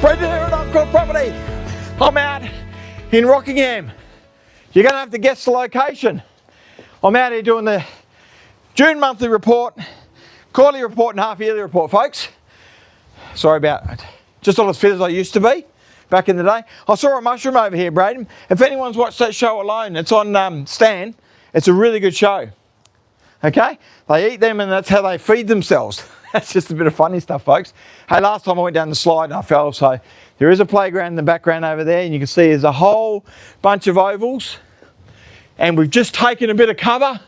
Brendon here at Encore Property. I'm out in Rockingham. You're going to have to guess the location. I'm out here doing the June monthly report, quarterly report and half yearly report, folks. Sorry about it. Just not as fit as I used to be back in the day. I saw a mushroom over here, Brayden. If anyone's watched that show Alone, it's on Stan. It's a really good show. Okay? They eat them and that's how they feed themselves. That's just a bit of funny stuff, folks. Hey, last time I went down the slide and I fell, so there is a playground in the background over there, and you can see there's a whole bunch of ovals, and we've just taken a bit of cover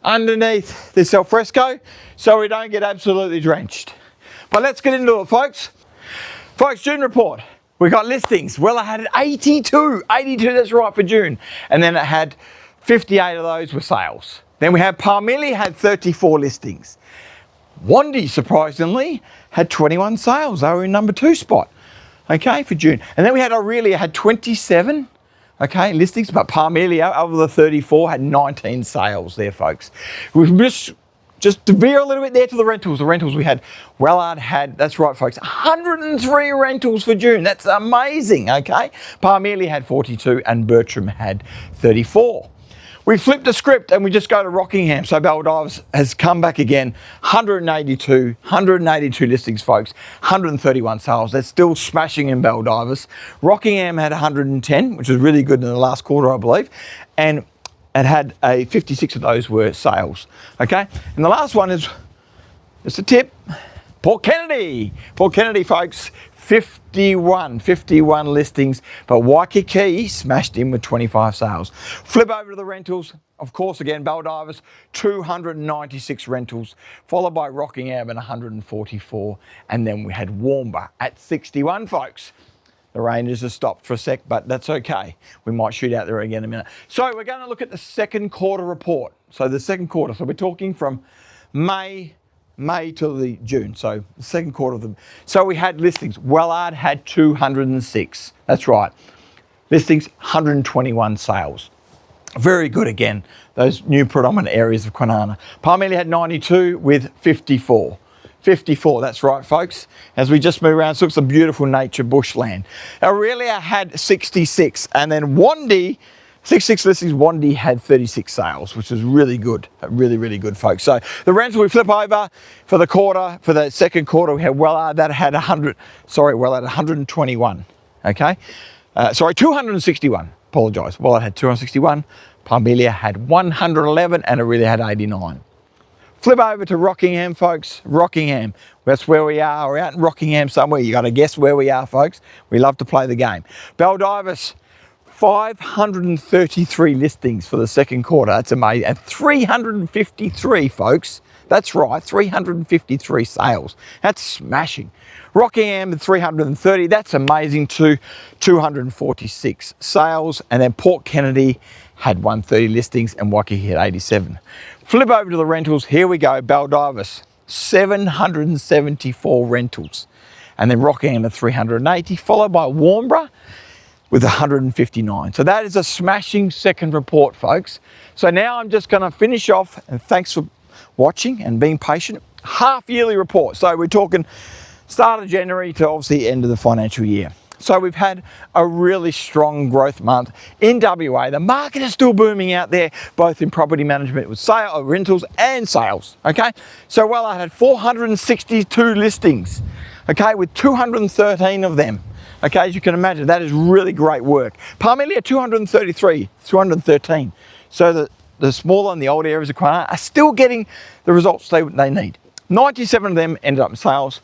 underneath this alfresco so we don't get absolutely drenched. But let's get into it, folks. Folks, June report. We got listings. Well, I had 82, that's right, for June. And then it had 58 of those were sales. Then we had Parmelia had 34 listings. Wandie, surprisingly, had 21 sales. They were in number 2 spot, okay, for June. And then we had Aurelia had 27, okay, listings, but Parmelia, over the 34, had 19 sales there, folks. We've just to veer a little bit there to the rentals. The rentals we had, Wellard had, that's right, folks, 103 rentals for June. That's amazing, okay? Parmelia had 42 and Bertram had 34. We flipped the script and we just go to Rockingham. So Baldivis has come back again, 182 listings, folks, 131 sales. They're still smashing in Baldivis. Rockingham had 110, which was really good in the last quarter, I believe. And it had 56 of those were sales, okay? And the last one is, just a tip, Port Kennedy. Port Kennedy, folks, 51 listings, but Waikiki smashed in with 25 sales. Flip over to the rentals, of course, again, Baldivis, 296 rentals, followed by Rockingham at 144, and then we had Warmba at 61, folks. The Rangers have stopped for a sec, but that's okay. We might shoot out there again in a minute. So we're going to look at the second quarter report. So the second quarter, so we're talking from May to the June, so the second quarter of them. So we had listings. Wellard had 206. That's right. Listings, 121 sales. Very good again, those new predominant areas of Kwinana. Parmelia had 92 with 54. 54, that's right, folks. As we just move around, so it's a beautiful nature bushland. Aurelia had 66, and then Wandie, 66 listings, Wandie had 36 sales, which is really good, really good, folks. So the rental we flip over for the quarter, for the second quarter, we had Wellard that had 121, okay? 261, apologise. Wellard had 261, Parmelia had 111, and Aurelia had 89. Flip over to Rockingham, folks. Rockingham, that's where we are. We're out in Rockingham somewhere. You got to guess where we are, folks. We love to play the game. Baldivis, 533 listings for the second quarter. That's amazing. And 353, folks. That's right, 353 sales. That's smashing. Rockingham at 330. That's amazing too. 246 sales. And then Port Kennedy had 130 listings and Waikiki had 87. Flip over to the rentals. Here we go. Baldivis, 774 rentals. And then Rockingham at 380, followed by Warmborough with 159. So that is a smashing second report, folks. So now I'm just going to finish off, and thanks for watching and being patient. Half yearly report. So we're talking start of January to obviously end of the financial year. So we've had a really strong growth month in WA. The market is still booming out there, both in property management with rentals and sales, okay? So I had 462 listings, okay, with 213 of them. Okay, as you can imagine, that is really great work. Parmelia, 213. So the smaller and the older areas of Kwinana are still getting the results they need. 97 of them ended up in sales.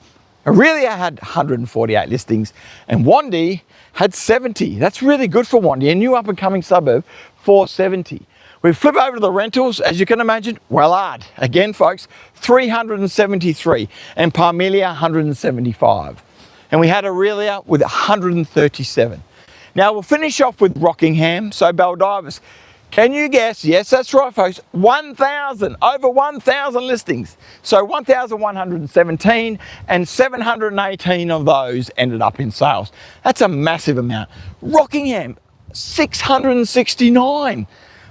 Aurelia had 148 listings, and Wandie had 70. That's really good for Wandie, a new up-and-coming suburb, 470. We flip over to the rentals, as you can imagine, Wellard. Again, folks, 373, and Parmelia, 175. And we had Aurelia with 137. Now we'll finish off with Rockingham. So Baldivis, can you guess? Yes, that's right, folks. 1,000, over 1,000 listings. So 1,117, and 718 of those ended up in sales. That's a massive amount. Rockingham, 669.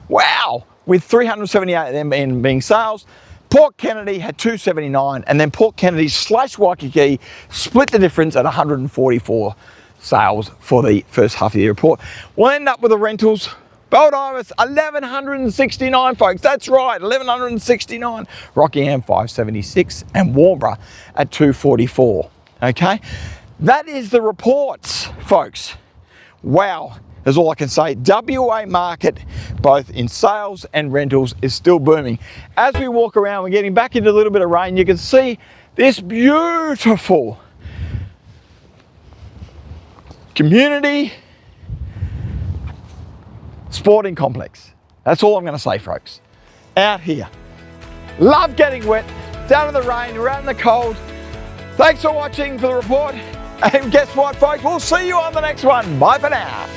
Wow, with 378 of them being sales. Port Kennedy had 279, and then Port Kennedy / Waikiki split the difference at 144 sales for the first half of the year report. We'll end up with the rentals. Baldivis 1169, folks. That's right, 1169. Rockingham 576, and Warnbro at 244. Okay, that is the reports, folks. Wow, is all I can say. WA market, both in sales and rentals, is still booming. As we walk around, we're getting back into a little bit of rain. You can see this beautiful community sporting complex. That's all I'm going to say, folks. Out here. Love getting wet, down in the rain, we're out in the cold. Thanks for watching for the report. And guess what, folks? We'll see you on the next one. Bye for now.